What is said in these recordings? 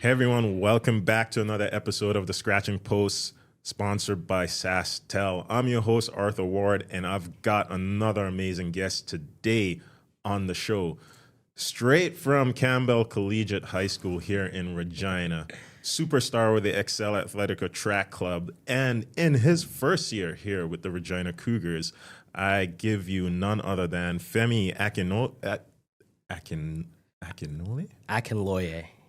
Hey everyone, welcome back to another episode of the Scratching Post, sponsored by SaskTel. I'm your host, Arthur Ward, and I've got another amazing guest today on the show. Straight from Campbell Collegiate High School here in Regina, superstar with the Excel Athletica Track Club, and in his first year here with the Regina Cougars, I give you none other than Femi Akinloye?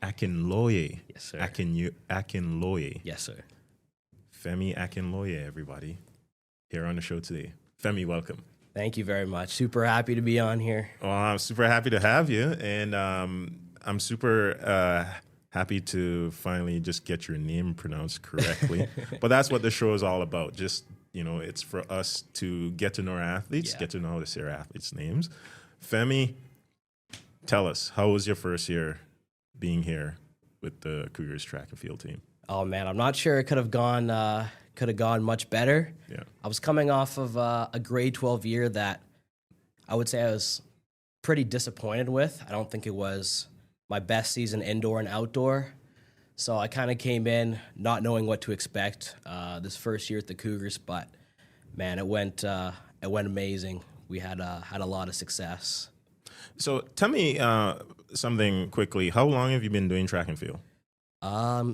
Akinloye. Yes, sir. Akinloye. Yes, sir. Femi Akinloye, everybody, here on the show today. Femi, welcome. Thank you very much. Super happy to be on here. Well, I'm super happy to have you, and I'm super happy to finally just get your name pronounced correctly. But that's what the show is all about. Just, it's for us to get to know our athletes, get to know how to say our athletes' names. Femi, tell us, how was your first year being here with the Cougars track and field team? Oh man, I'm not sure it could have gone much better. Yeah. I was coming off of a grade 12 year that I would say I was pretty disappointed with. I don't think it was my best season indoor and outdoor. So I kind of came in not knowing what to expect this first year at the Cougars, but man, it went amazing. We had a lot of success. So tell me something quickly. How long have you been doing track and field?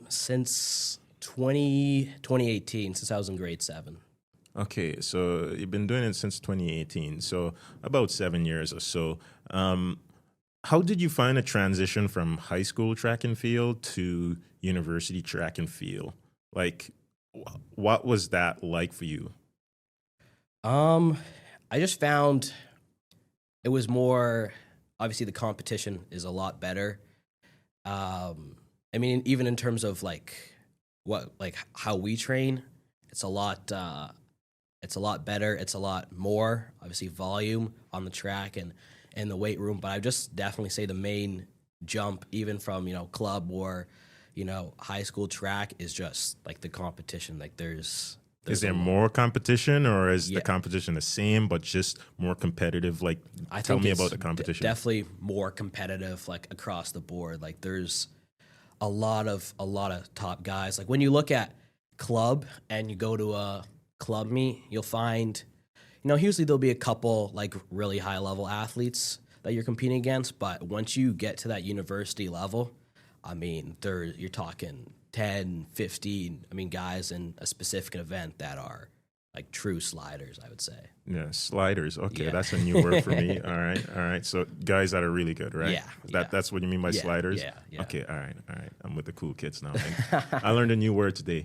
Since 2018, since I was in grade 7. Okay, so you've been doing it since 2018, so about 7 years or so. How did you find a transition from high school track and field to university track and field? Like, what was that like for you? I just found it was more, obviously the competition is a lot better. I mean, even in terms of how we train, it's a lot better. It's a lot more, obviously, volume on the track and in the weight room. But I just definitely say the main jump, even from club or high school track, is just like the competition. Like there's is there more competition, or is the competition the same but just more competitive? Like, tell me about the competition. Definitely more competitive, like across the board. Like there's a lot of top guys. Like when you look at club and you go to a club meet, you'll find, usually there'll be a couple like really high level athletes that you're competing against. But once you get to that university level, I mean, you're talking 10, 15, guys in a specific event that are like true sliders, I would say. Yeah, sliders. Okay, that's a new word for me. All right. So guys that are really good, right? Yeah. That's what you mean by sliders? Yeah. Okay, all right. I'm with the cool kids now. I learned a new word today.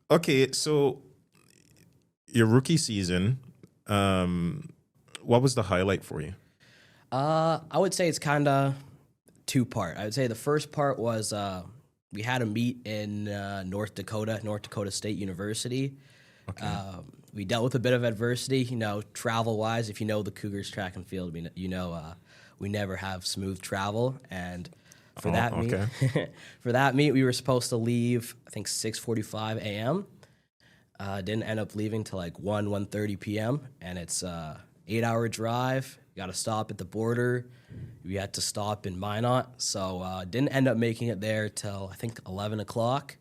Okay, so your rookie season, what was the highlight for you? I would say it's kind of two-part. I would say the first part was we had a meet in North Dakota State University. Okay. We dealt with a bit of adversity, travel-wise. If you know the Cougars track and field, we never have smooth travel. And for that meet, we were supposed to leave, I think, 6:45 a.m. Didn't end up leaving till like 1:30 p.m. And it's 8-hour drive. You got to stop at the border. We had to stop in Minot, so didn't end up making it there till I think 11 o'clock.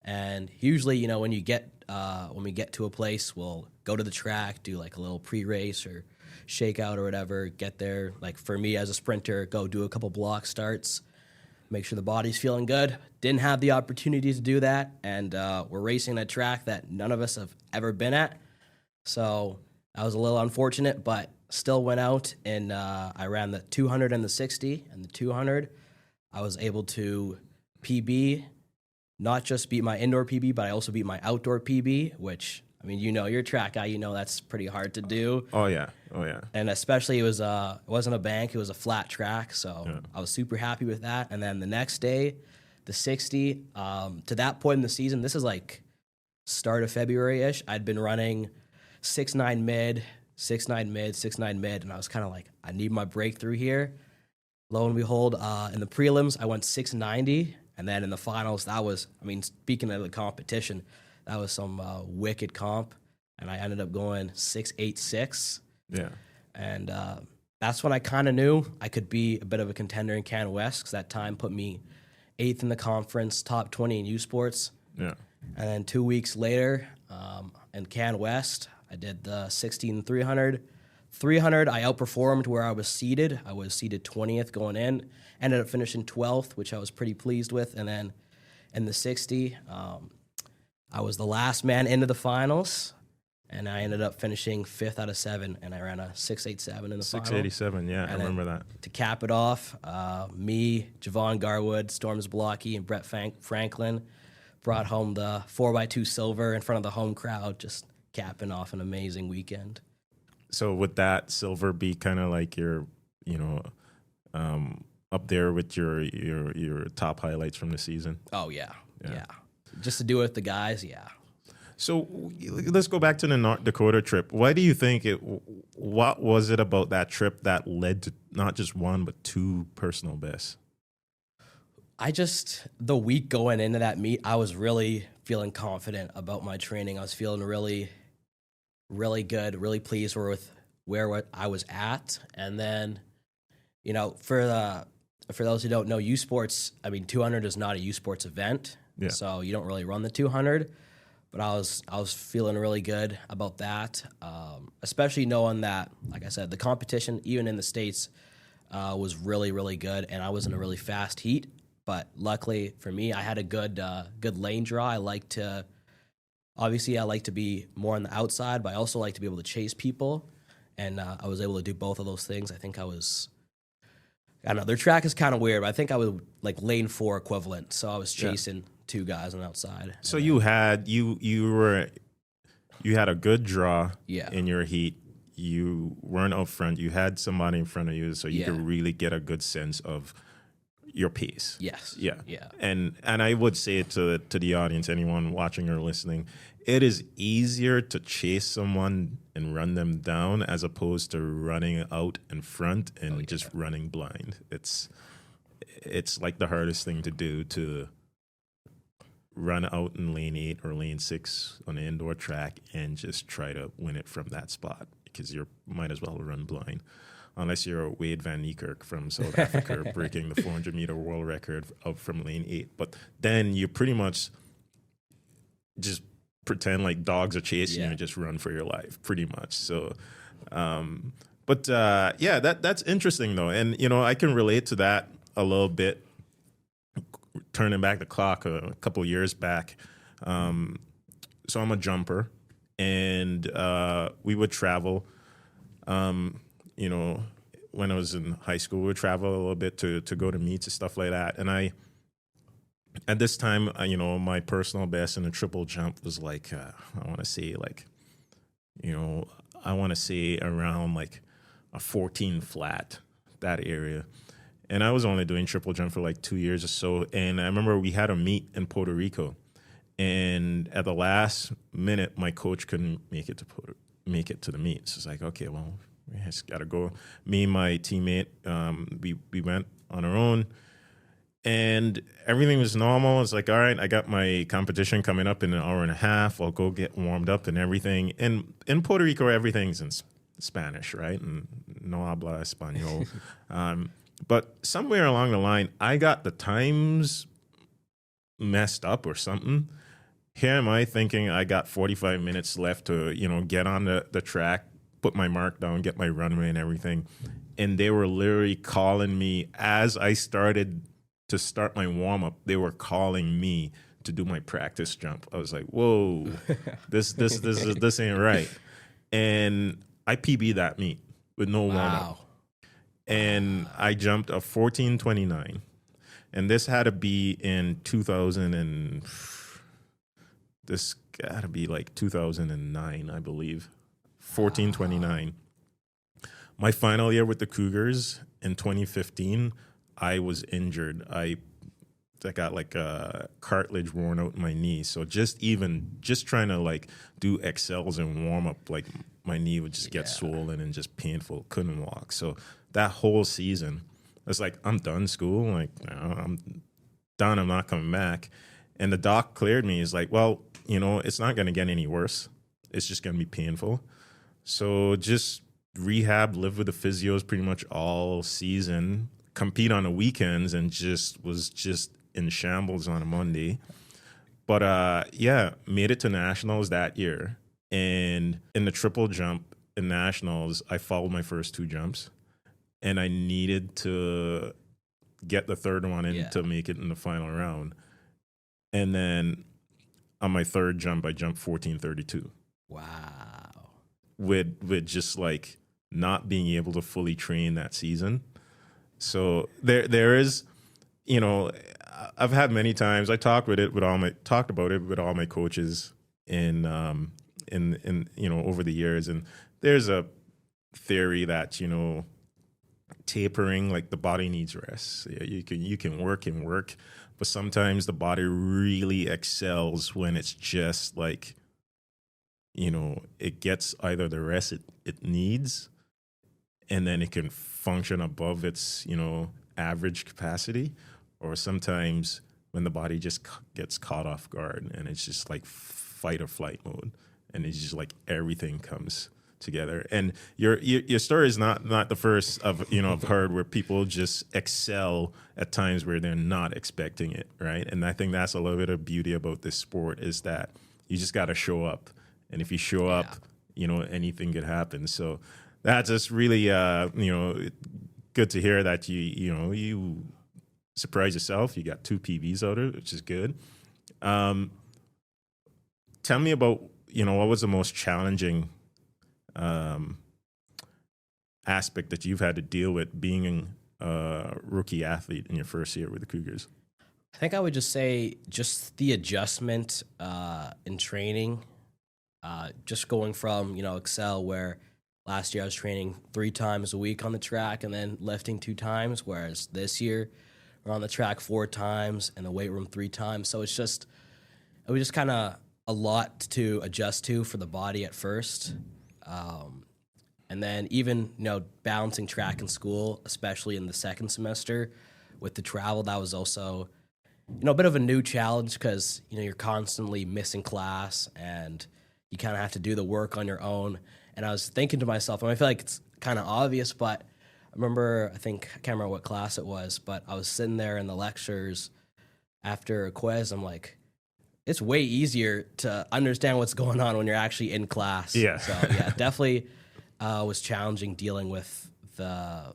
And usually, when we get to a place, we'll go to the track, do like a little pre-race or shakeout or whatever. Get there, like for me as a sprinter, go do a couple block starts, make sure the body's feeling good. Didn't have the opportunity to do that, and we're racing a track that none of us have ever been at, so that was a little unfortunate, but still went out and I ran the 200 and the 60 and the 200. I was able to PB, not just beat my indoor PB, but I also beat my outdoor PB, which, you're a track guy, that's pretty hard to do. Oh yeah. And especially it wasn't a bank, it was a flat track, so I was super happy with that. And then the next day, the 60, to that point in the season, this is like start of February-ish, I'd been running 6'9" mid, 6'9" mid, 6'9" mid, and I was kind of like, I need my breakthrough here. Lo and behold, in the prelims, I went 690, and then in the finals, that was, speaking of the competition, that was some wicked comp, and I ended up going 6'8", 6. Yeah. And that's when I kind of knew I could be a bit of a contender in Canada West, because that time put me 8th in the conference, top 20 in U Sports. Yeah. And then 2 weeks later, in Can West, I did the 16 300. 300, I outperformed where I was seeded. I was seeded 20th going in. Ended up finishing 12th, which I was pretty pleased with. And then in the 60, I was the last man into the finals. And I ended up finishing 5th out of 7. And I ran a 6.87 in the final. 687, yeah, I remember that. To cap it off, me, Javon Garwood, Storms Blocky, and Brett Franklin brought home the 4x2 silver in front of the home crowd, just capping off an amazing weekend. So would that silver be kind of like your, up there with your top highlights from the season? Oh, yeah. Just to do it with the guys, yeah. So let's go back to the North Dakota trip. Why do you think what was it about that trip that led to not just one, but 2 personal bests? The week going into that meet, I was really feeling confident about my training. I was feeling really, really good, really pleased with where I was at. And then, for those who don't know, U Sports, 200 is not a U Sports event. Yeah. So you don't really run the 200. But I was feeling really good about that, especially knowing that, like I said, the competition, even in the States, was really, really good. And I was in a really fast heat. But luckily for me, I had a good lane draw. I like to be more on the outside, but I also like to be able to chase people. And I was able to do both of those things. I don't know, their track is kind of weird, but I think I was like lane 4 equivalent. So I was chasing 2 guys on the outside. So you had a good draw in your heat. You weren't up front. You had somebody in front of you, so you could really get a good sense of your pace. Yes. Yeah. And I would say it to the audience, anyone watching or listening, it is easier to chase someone and run them down as opposed to running out in front and just running blind. It's like the hardest thing to do, to run out in lane 8 or lane 6 on the indoor track and just try to win it from that spot, because you might as well run blind. Unless you're Wade Van Niekerk from South Africa breaking the 400-meter world record up from lane 8. But then you pretty much just pretend like dogs are chasing you and just run for your life, pretty much. So, that's interesting, though. And, I can relate to that a little bit, turning back the clock a couple of years back. So I'm a jumper, and we would travel. When I was in high school, we would travel a little bit to go to meets and stuff like that. And at this time, my personal best in a triple jump was like, I want to say around like a 14 flat, that area. And I was only doing triple jump for like 2 years or so. And I remember we had a meet in Puerto Rico. And at the last minute, my coach couldn't make it to the meet. So it's like, okay, well, we just got to go. Me and my teammate, we went on our own. And everything was normal. It's like, all right, I got my competition coming up in an hour and a half. I'll go get warmed up and everything. And in Puerto Rico, everything's in Spanish, right? And no habla español. But somewhere along the line, I got the times messed up or something. Here am I thinking I got 45 minutes left to, get on the track, put my mark down, get my runway and everything. And they were literally calling me as I started to start my warm-up. They were calling me to do my practice jump. I was like, whoa, this ain't right. And I PB'd that meet with no warm-up. And I jumped a 14:29. And this had to be in 2000 and this got to be like 2009, I believe. 14:29. My final year with the Cougars in 2015, I was injured. I got like a cartilage worn out in my knee. So just trying to like do XLs and warm up, like my knee would just get swollen and just painful. Couldn't walk. So that whole season, I was like, I'm done school. Like, no, I'm done. I'm not coming back. And the doc cleared me. He's like, well, it's not going to get any worse. It's just going to be painful. So just rehab, live with the physios pretty much all season, compete on the weekends, and was in shambles on a Monday. But yeah, made it to nationals that year. And in the triple jump in nationals, I fouled my first 2 jumps, and I needed to get the third one in to make it in the final round. And then on my third jump, I jumped 14:32. Wow. With just like not being able to fully train that season. So there is, you know, I've had many times. I talked about it with all my coaches in over the years, and there's a theory that, you know, tapering, like the body needs rest. Yeah, you can work and work, but sometimes the body really excels when it's just like, you know, it gets either the rest it needs, and then it can function above its, you know, average capacity, or sometimes when the body just gets caught off guard and it's just like fight or flight mode, and it's just like everything comes together. And your story is not the first of, you know, I've heard where people just excel at times where they're not expecting it, right? And I think that's a little bit of beauty about this sport, is that you just got to show up, and if you show up, you know, anything could happen. So that's just really you know, good to hear that you surprise yourself. You got 2 PBs out of it, which is good. Tell me about, you know, what was the most challenging aspect that you've had to deal with being a rookie athlete in your first year with the Cougars? I think I would just say just the adjustment in training, just going from, you know, Excel, where last year I was training 3 times a week on the track and then lifting 2 times, whereas this year we're on the track 4 times and the weight room 3 times. So it was just kind of a lot to adjust to for the body at first. And then even, you know, balancing track and school, especially in the second semester with the travel, that was also, you know, a bit of a new challenge because, you know, you're constantly missing class and you kind of have to do the work on your own. And I was thinking to myself, and I feel like it's kind of obvious, but I remember, I can't remember what class it was, but I was sitting there in the lectures after a quiz. I'm like, it's way easier to understand what's going on when you're actually in class. Yeah. So yeah, definitely was challenging dealing with the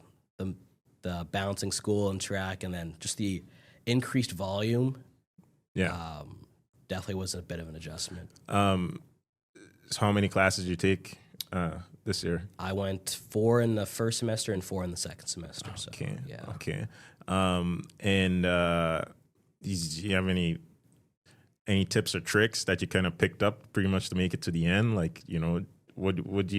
balancing school and track, and then just the increased volume. Yeah. Definitely was a bit of an adjustment. So how many classes did you take this year? I went 4 in the first semester and 4 in the second semester. Okay. So, yeah. Okay. And do you have any tips or tricks that you kind of picked up pretty much to make it to the end? Like, you know, did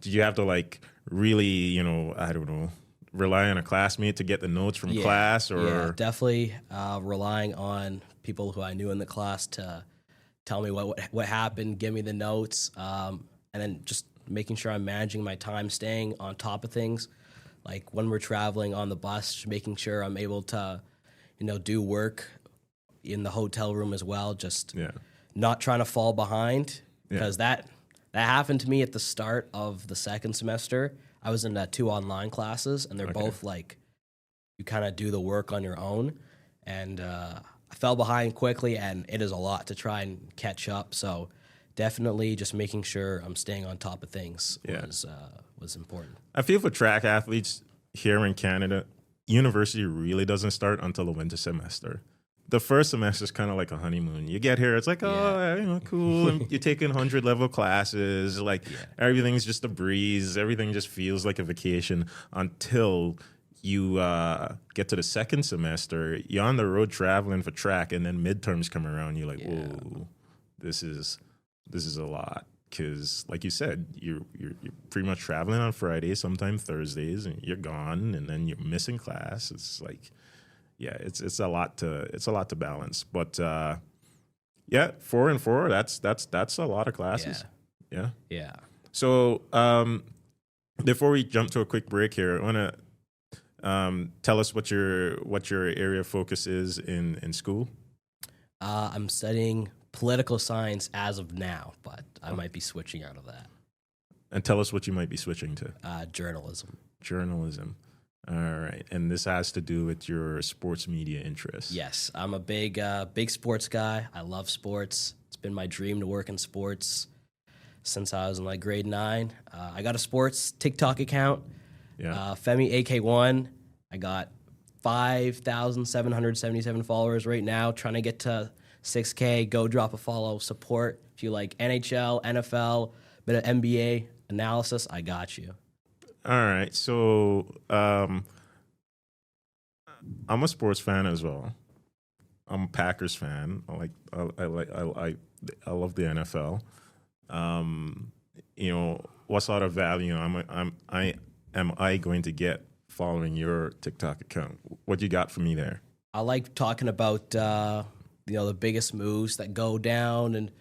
you have to like really, you know, I don't know, rely on a classmate to get the notes from class? Or yeah, definitely relying on people who I knew in the class to tell me what happened, give me the notes, and then just making sure I'm managing my time, staying on top of things. Like when we're traveling on the bus, making sure I'm able to, you know, do work in the hotel room as well, just not trying to fall behind, because that happened to me at the start of the second semester. I was in 2 online classes, and they're both like, you kind of do the work on your own, and I fell behind quickly, and it is a lot to try and catch up. So definitely just making sure I'm staying on top of things was important. I feel for track athletes here in Canada, university really doesn't start until the winter semester. The first semester is kind of like a honeymoon. You get here, it's like, oh, you know, cool. And you're taking 100 level classes. Like everything's just a breeze. Everything just feels like a vacation until you get to the second semester. You're on the road traveling for track, and then midterms come around. You're like, whoa, this is a lot. Because, like you said, you're pretty much traveling on Fridays, sometimes Thursdays, and you're gone, and then you're missing class. It's like, it's a lot to balance. But 4 and 4, that's a lot of classes. Yeah. So before we jump to a quick break here, I want to tell us what your area of focus is in school. I'm studying political science as of now, but I might be switching out of that. And tell us what you might be switching to. Journalism. Journalism. All right. And this has to do with your sports media interests. Yes, I'm a big sports guy. I love sports. It's been my dream to work in sports since I was in like grade 9. I got a sports TikTok account. Yeah. Femi AK1. I got 5,777 followers right now. Trying to get to 6K. Go drop a follow. Support. If you like NHL, NFL, bit of NBA analysis, I got you. All right. So I'm a sports fan as well. I'm a Packers fan. I love the NFL. What sort of value am I going to get following your TikTok account? What you got for me there? I like talking about the biggest moves that go down and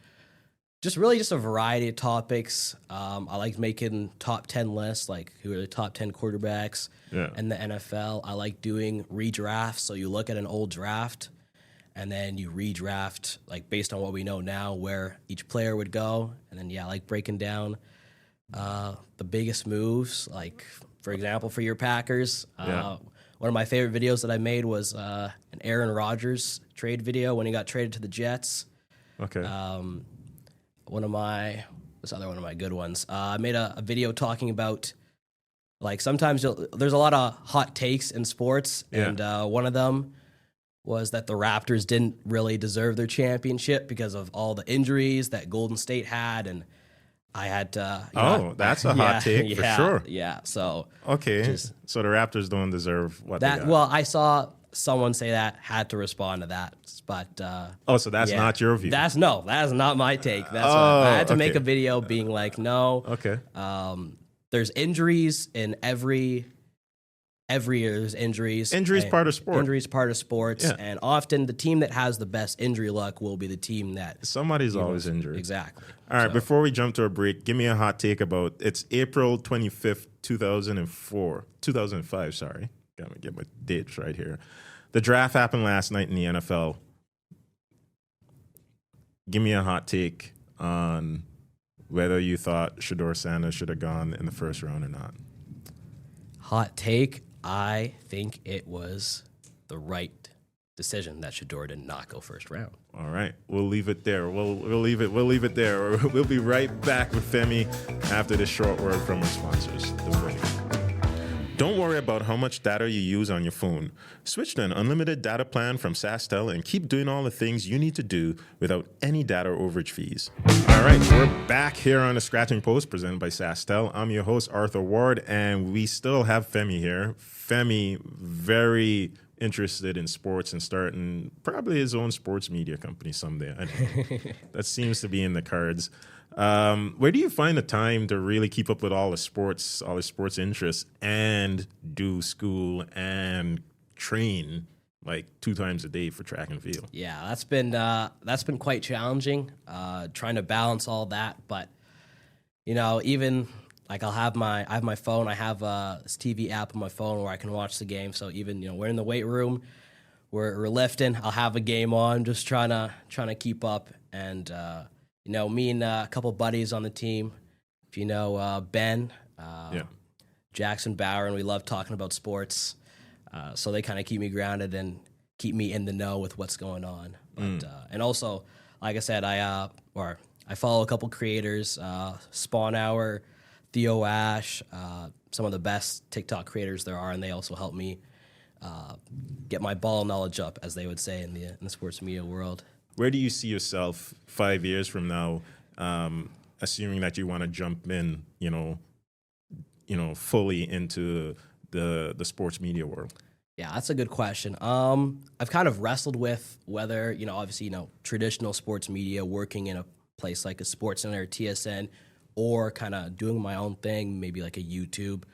just a variety of topics. I like making top 10 lists, like who are the top 10 quarterbacks in the NFL. I like doing redrafts. So you look at an old draft and then you redraft, like based on what we know now, where each player would go. And then, I like breaking down the biggest moves. Like, for example, for your Packers, one of my favorite videos that I made was an Aaron Rodgers trade video when he got traded to the Jets. Okay. One of my good ones. I made a video talking about, like, sometimes there's a lot of hot takes in sports, and one of them was that the Raptors didn't really deserve their championship because of all the injuries that Golden State had, and I had to. That's a hot take for sure. Yeah. So okay, so the Raptors don't deserve what that. They got. Well, I saw someone say that, had to respond to that, but so that's not your view. That is not my take. That's why I had to make a video being like, no. Okay. There's injuries in every year. There's injuries. Injuries part of sport. Injuries part of sports, and often the team that has the best injury luck will be the team that somebody's always injured. Exactly. All right. Before we jump to a break, give me a hot take about it's April 25th, 2005. Sorry, gotta get my dates right here. The draft happened last night in the NFL. Give me a hot take on whether you thought Shedeur Sanders should have gone in the first round or not. Hot take. I think it was the right decision that Shedeur did not go first round. All right, we'll leave it there. We'll leave it there. We'll be right back with Femi after this short word from our sponsors. Don't worry about how much data you use on your phone. Switch to an unlimited data plan from SaskTel and keep doing all the things you need to do without any data overage fees. All right, we're back here on the Scratching Post presented by SaskTel. I'm your host, Arthur Ward, and we still have Femi here. Femi, very interested in sports and starting probably his own sports media company someday. I don't know. That seems to be in the cards. Where do you find the time to really keep up with all the sports interests and do school and train like 2 times a day for track and field? Yeah, that's been quite challenging, trying to balance all that. But even like I have my phone, I have this TV app on my phone where I can watch the game. So even we're in the weight room, we're lifting, I'll have a game on, just trying to keep up. And me and a couple buddies on the team, if you know Ben, Jackson Bauer, and we love talking about sports. So they kind of keep me grounded and keep me in the know with what's going on. But, and also, like I said, I follow a couple creators, Spawn Hour, Theo Ash, some of the best TikTok creators there are, and they also help me get my ball knowledge up, as they would say in the sports media world. Where do you see yourself 5 years from now, assuming that you want to jump in, fully into the sports media world? Yeah, that's a good question. I've kind of wrestled with whether, obviously, traditional sports media, working in a place like a SportsCenter or TSN, or kind of doing my own thing, maybe like a YouTube.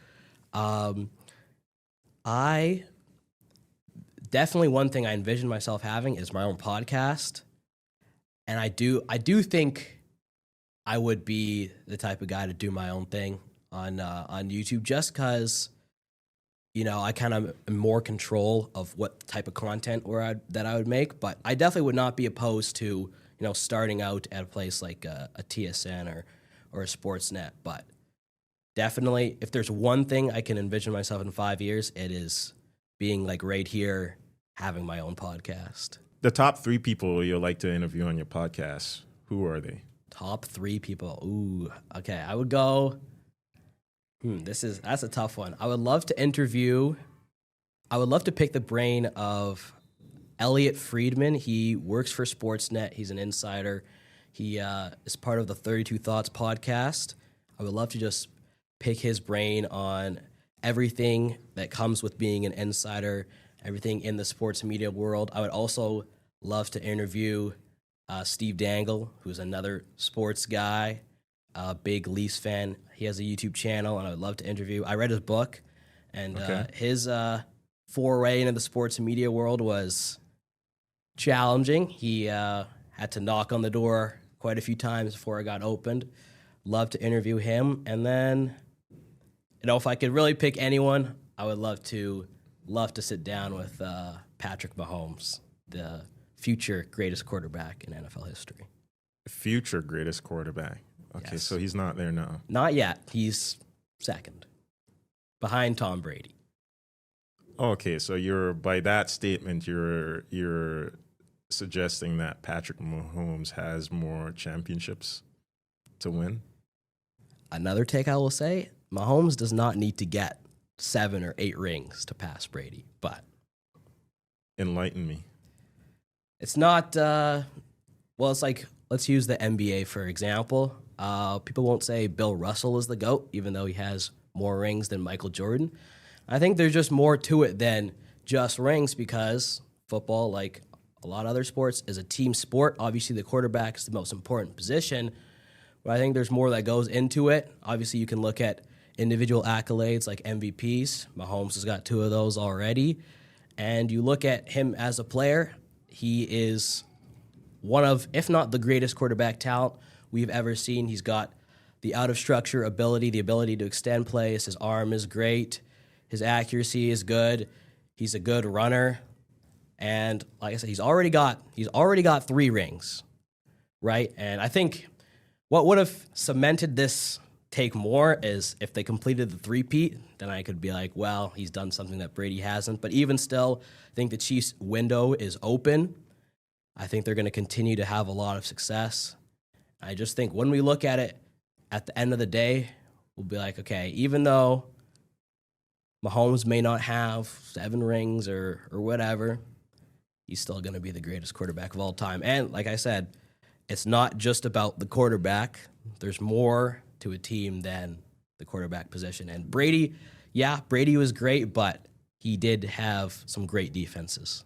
I definitely, one thing I envision myself having is my own podcast. And I do think I would be the type of guy to do my own thing on YouTube, just because, I kind of am more control of what type of content that I would make. But I definitely would not be opposed to, starting out at a place like a TSN or a Sportsnet. But definitely, if there's one thing I can envision myself in 5 years, it is being like right here, having my own podcast. The top 3 people you'll like to interview on your podcast, who are they? Top 3 people. Ooh, okay. I would go. That's a tough one. I would love to pick the brain of Elliot Friedman. He works for Sportsnet. He's an insider. He is part of the 32 Thoughts podcast. I would love to just pick his brain on everything that comes with being an insider, everything in the sports media world. I would also love to interview Steve Dangle, who's another sports guy, a big Leafs fan. He has a YouTube channel, and I would love to interview. I read his book, and his foray into the sports media world was challenging. He had to knock on the door quite a few times before it got opened. Love to interview him. And then, if I could really pick anyone, I would love to sit down with Patrick Mahomes, the future greatest quarterback in NFL history. Future greatest quarterback. Okay, Yes. so he's not there now. Not yet. He's second, behind Tom Brady. Okay, so by that statement, you're suggesting that Patrick Mahomes has more championships to win? Another take I will say, Mahomes does not need to get 7 or 8 rings to pass Brady, but Enlighten me. it's not, it's like, let's use the NBA for example. People won't say Bill Russell is the GOAT, even though he has more rings than Michael Jordan. I think there's just more to it than just rings, because football, like a lot of other sports, is a team sport. Obviously, the quarterback is the most important position, but I think there's more that goes into it. Obviously, you can look at individual accolades like MVPs. Mahomes has got 2 of those already. And you look at him as a player, he is one of, if not the greatest quarterback talent we've ever seen. He's got the out-of-structure ability, the ability to extend plays. His arm is great. His accuracy is good. He's a good runner. And like I said, he's already got 3 rings, right? And I think what would have cemented this take more is if they completed the three-peat, then I could be like, well, he's done something that Brady hasn't. But even still, I think the Chiefs' window is open. I think they're going to continue to have a lot of success. I just think when we look at it at the end of the day, we'll be like, okay, even though Mahomes may not have 7 rings or whatever, he's still going to be the greatest quarterback of all time. And like I said, it's not just about the quarterback. There's more to a team than the quarterback position. And Brady was great, but he did have some great defenses.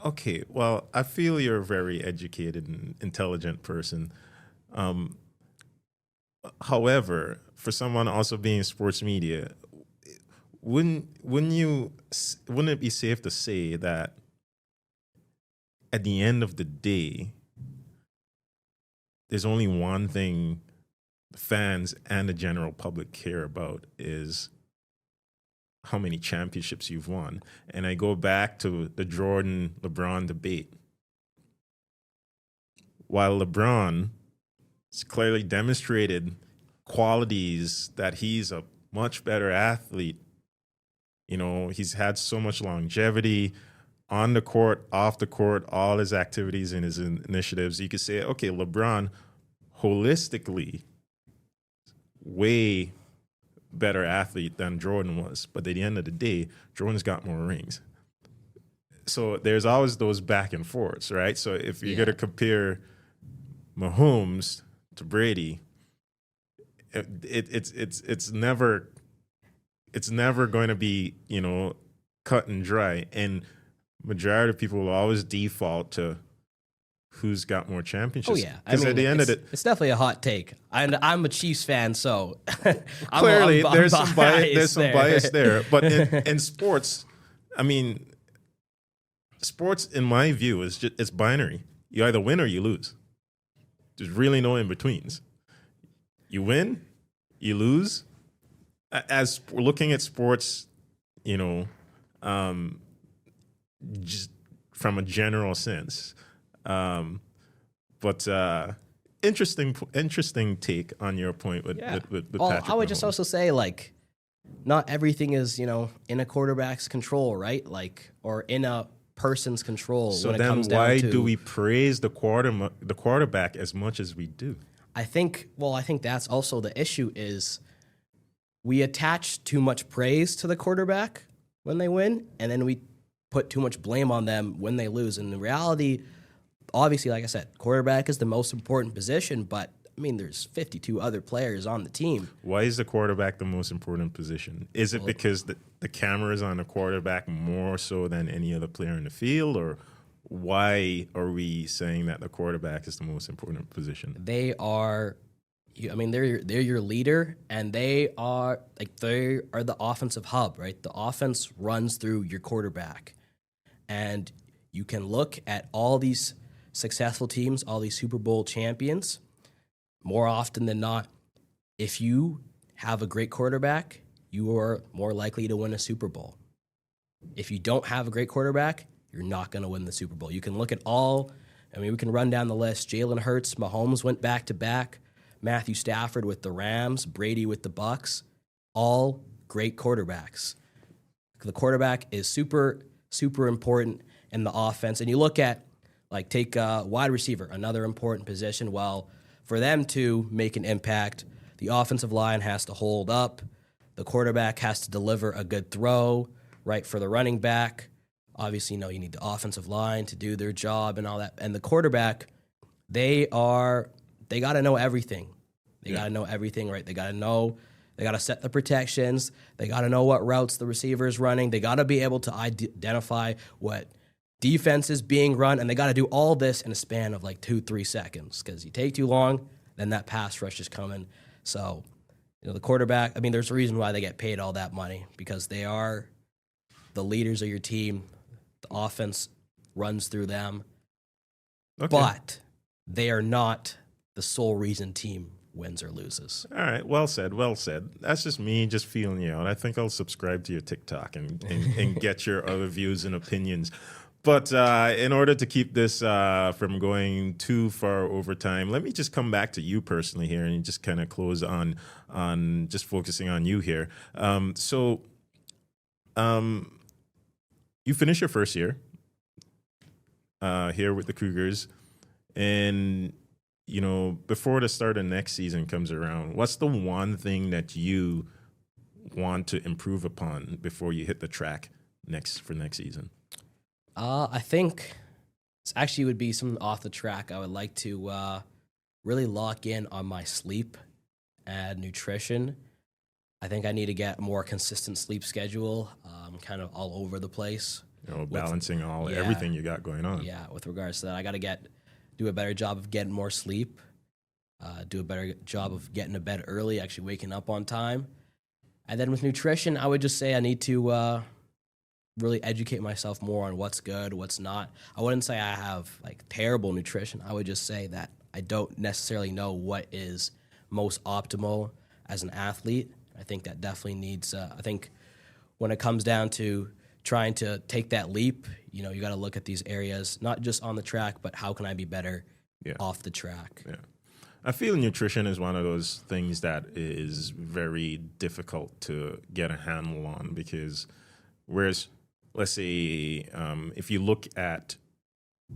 Okay, well, I feel you're a very educated and intelligent person. However, for someone also being in sports media, wouldn't it be safe to say that at the end of the day, there's only one thing the fans and the general public care about is how many championships you've won? And I go back to the Jordan-LeBron debate. While LeBron has clearly demonstrated qualities that he's a much better athlete, he's had so much longevity on the court, off the court, all his activities and his initiatives. You could say, okay, LeBron holistically way better athlete than Jordan was. But at the end of the day, Jordan's got more rings. So there's always those back and forths, right? So if you're going to compare Mahomes to Brady, it's never going to be, cut and dry. And majority of people will always default to who's got more championships. Oh yeah, because at the end of it, it's definitely a hot take. I'm a Chiefs fan, so clearly I'm there's some bias there. But in in sports, sports in my view it's binary. You either win or you lose. There's really no in betweens. You win, you lose. As we're looking at sports, just from a general sense. But interesting take on your point with Well, Patrick I would just Mahomes. also say, like, not everything is, in a quarterback's control, right? Like, or in a person's control So when it then comes down why to. do we praise the quarterback as much as we do? I think that's also the issue is we attach too much praise to the quarterback when they win, and then we put too much blame on them when they lose. And in reality, obviously, like I said, quarterback is the most important position, but I mean, there's 52 other players on the team. Why is the quarterback the most important position? Is it because the camera is on the quarterback more so than any other player in the field, or why are we saying that the quarterback is the most important position? They are, they're your leader, and they are the offensive hub, right? The offense runs through your quarterback, and you can look at all these successful teams, all these Super Bowl champions. More often than not, if you have a great quarterback, you are more likely to win a Super Bowl. If you don't have a great quarterback, you're not going to win the Super Bowl. You can look at we can run down the list. Jalen Hurts, Mahomes went back-to-back. Matthew Stafford with the Rams, Brady with the Bucks, all great quarterbacks. The quarterback is super, super important in the offense. And you look at, take wide receiver, another important position. Well, for them to make an impact, the offensive line has to hold up. The quarterback has to deliver a good throw, right, for the running back. Obviously, you need the offensive line to do their job and all that. And the quarterback, they got to know everything. They got to know everything, right? They got to set the protections. They got to know what routes the receiver is running. They got to be able to identify what defense is being run, and they got to do all this in a span of 2-3 seconds, because you take too long, then that pass rush is coming. So, the quarterback, there's a reason why they get paid all that money, because they are the leaders of your team. The offense runs through them. Okay. But they are not the sole reason team wins or loses. All right, well said. That's just me just feeling you out. I think I'll subscribe to your TikTok and get your other views and opinions. But in order to keep this from going too far over time, let me just come back to you personally here and just kind of close on just focusing on you here. You finished your first year here with the Cougars, and before the start of next season comes around, what's the one thing that you want to improve upon before you hit the track for next season? I think this actually would be something off the track. I would like to really lock in on my sleep and nutrition. I think I need to get a more consistent sleep schedule. I'm kind of all over the place. Balancing everything you got going on. Yeah, with regards to that, I got to do a better job of getting more sleep, do a better job of getting to bed early, actually waking up on time. And then with nutrition, I would just say I need to really educate myself more on what's good, what's not. I wouldn't say I have terrible nutrition. I would just say that I don't necessarily know what is most optimal as an athlete. I think that definitely needs, I think when it comes down to trying to take that leap, you got to look at these areas, not just on the track, but how can I be better off the track? Yeah. I feel nutrition is one of those things that is very difficult to get a handle on, because whereas, let's say, if you look at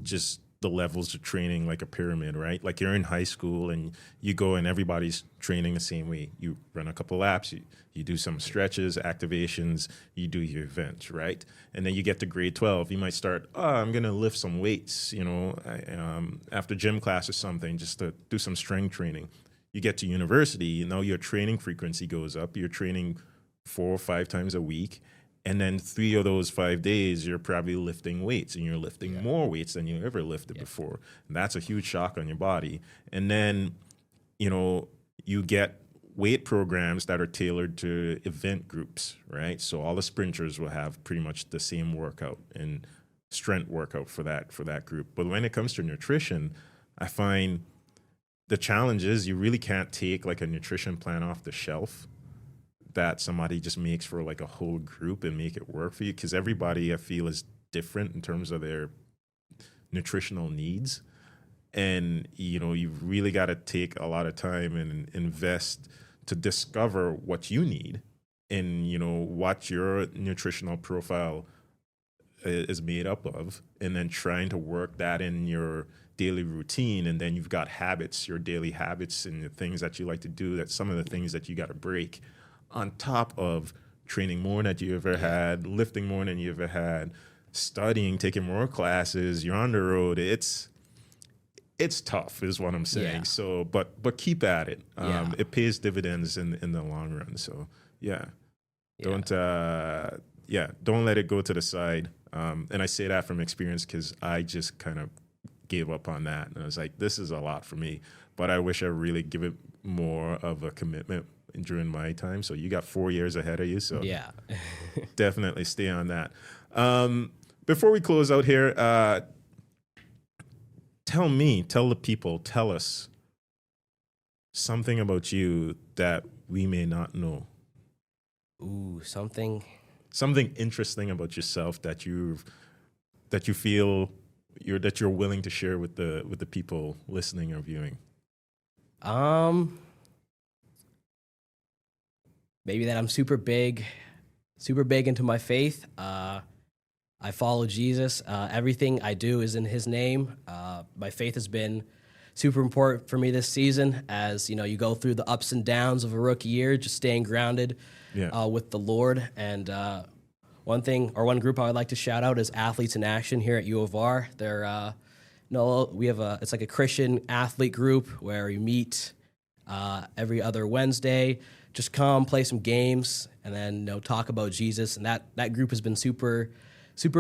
just the levels of training like a pyramid, right? Like you're in high school and you go and everybody's training the same way. You run a couple laps, you do some stretches, activations, you do your events, right? And then you get to grade 12. You might start, I'm going to lift some weights, after gym class or something, just to do some strength training. You get to university, your training frequency goes up. You're training 4 or 5 times a week. And then 3 of those 5 days, you're probably lifting weights, and you're lifting more weights than you ever lifted before. And that's a huge shock on your body. And then, you get weight programs that are tailored to event groups, right? So all the sprinters will have pretty much the same workout and strength workout for that group. But when it comes to nutrition, I find the challenge is you really can't take a nutrition plan off the shelf that somebody just makes for a whole group and make it work for you, because everybody I feel is different in terms of their nutritional needs. And, you've really got to take a lot of time and invest to discover what you need and, what your nutritional profile is made up of, and then trying to work that in your daily routine. And then you've got habits, your daily habits, and the things that you like to do, that's some of the things that you got to break on top of training more than you ever had, lifting more than you ever had, studying, taking more classes, you're on the road. It's tough is what I'm saying. Yeah. So, but keep at it. Yeah. It pays dividends in the long run. So don't let it go to the side. And I say that from experience because I just kind of gave up on that. And I was like, this is a lot for me, but I wish I really give it more of a commitment during my time. So you got 4 years ahead of you. So Yeah. definitely stay on that. Before we close out here, tell the people, tell us something about you that we may not know. Ooh, something Interesting about yourself that you feel you're willing to share with the people listening or viewing. Maybe that I'm super big into my faith. I follow Jesus. Everything I do is in his name. My faith has been super important for me this season as, you go through the ups and downs of a rookie year, just staying grounded with the Lord. And one group I would like to shout out is Athletes in Action here at U of R. They're, it's like a Christian athlete group where we meet every other Wednesday, just come play some games and then, talk about Jesus. And that group has been super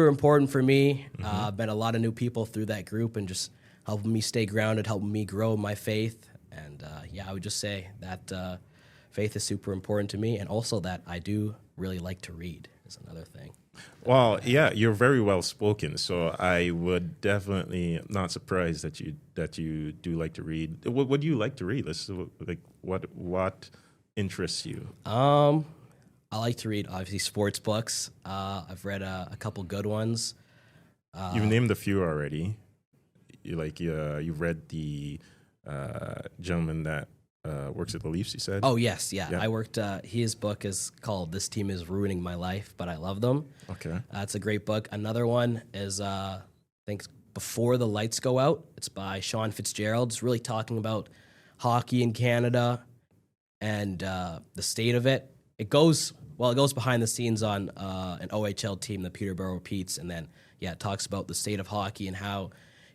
important for me. Met a lot of new people through that group and just helping me stay grounded, helping me grow my faith. And I would just say that faith is super important to me, and also that I do really like to read is another thing. Well, yeah, you're very well spoken, so I would definitely not surprised that you do like to read. What do you like to read? What interests you? I like to read obviously sports books. I've read a couple good ones. You've named a few already. You've read the gentleman that works at the Leafs, you said? Oh, yes, yeah. I worked, his book is called This Team is Ruining My Life, but I love them. Okay. It's a great book. Another one is, I think, Before the Lights Go Out. It's by Sean Fitzgerald. It's really talking about hockey in Canada and the state of it. It goes behind the scenes on an OHL team, the Peterborough Petes, and then, it talks about the state of hockey and how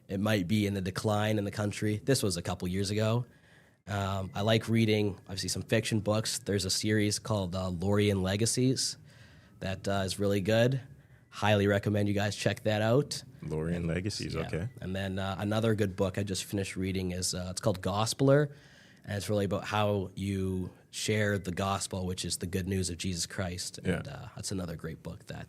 it might be in the decline in the country. This was a couple years ago. I like reading, obviously, some fiction books. There's a series called Lorien Legacies that is really good. Highly recommend you guys check that out. Lorien Legacies, okay. And then another good book I just finished reading is it's called Gospeler, and it's really about how you share the gospel, which is the good news of Jesus Christ. And that's another great book that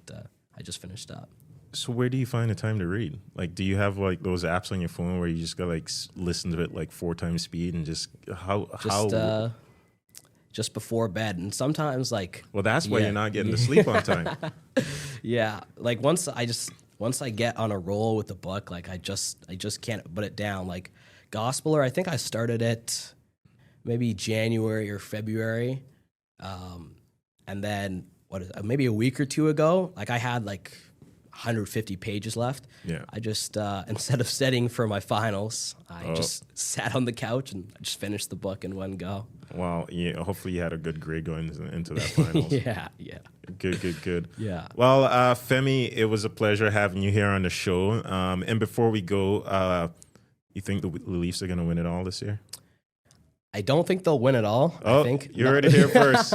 I just finished up. So where do you find the time to read? Like, do you have like those apps on your phone where you just go like listen to it like 4 times speed and just just before bed? And sometimes well, that's why you're not getting to sleep on time. Yeah, like once I get on a roll with the book, like I just can't put it down. Like Gospeler, I think I started it maybe January or February, and then maybe a week or two ago, like I had like 150 pages left. Yeah. I just instead of studying for my finals, I just sat on the couch and I just finished the book in one go. Well, yeah. Hopefully, you had a good grade going into that finals. Yeah. Good. Yeah. Well, Femi, it was a pleasure having you here on the show. And before we go, you think the Leafs are going to win it all this year? I don't think they'll win it all. Oh, I think you heard it here first.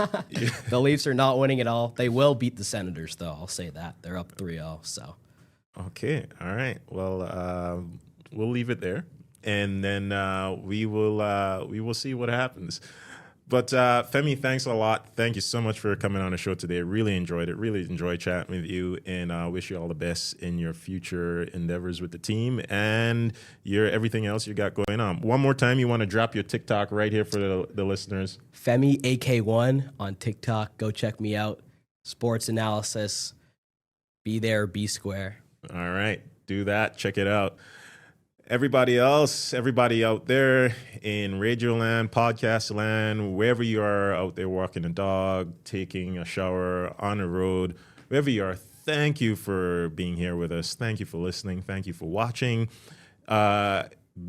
The Leafs are not winning it all. They will beat the Senators, though. I'll say that. They're up 3-0, so. Okay. All right. Well, we'll leave it there, and then we will see what happens. But Femi, thanks a lot. Thank you so much for coming on the show today. Really enjoyed it. Really enjoyed chatting with you, and I wish you all the best in your future endeavors with the team and your everything else you got going on. One more time, you want to drop your TikTok right here for the listeners? Femi AK1 on TikTok. Go check me out. Sports analysis. Be there, be square. All right, do that. Check it out. everybody else, everybody out there in radio land, podcast land, wherever you are out there walking a dog, taking a shower, on the road, wherever you are, thank you for being here with us. Thank you for listening. Thank you for watching.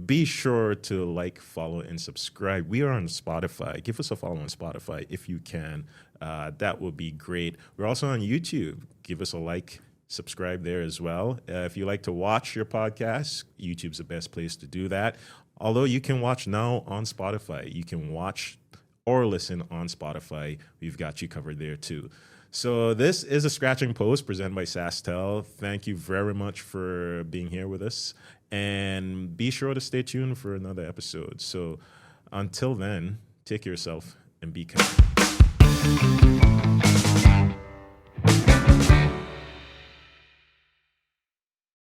Be sure to like, follow, and subscribe. We are on Spotify. Give us a follow on Spotify if you can. That would be great. We're also on YouTube. Give us a like, subscribe there as well. If you like to watch your podcast, YouTube's the best place to do that. Although you can watch now on Spotify. You can watch or listen on Spotify. We've got you covered there too. So this is a Scratching Post presented by SaskTel. Thank you very much for being here with us. And be sure to stay tuned for another episode. So until then, take care of yourself and be kind.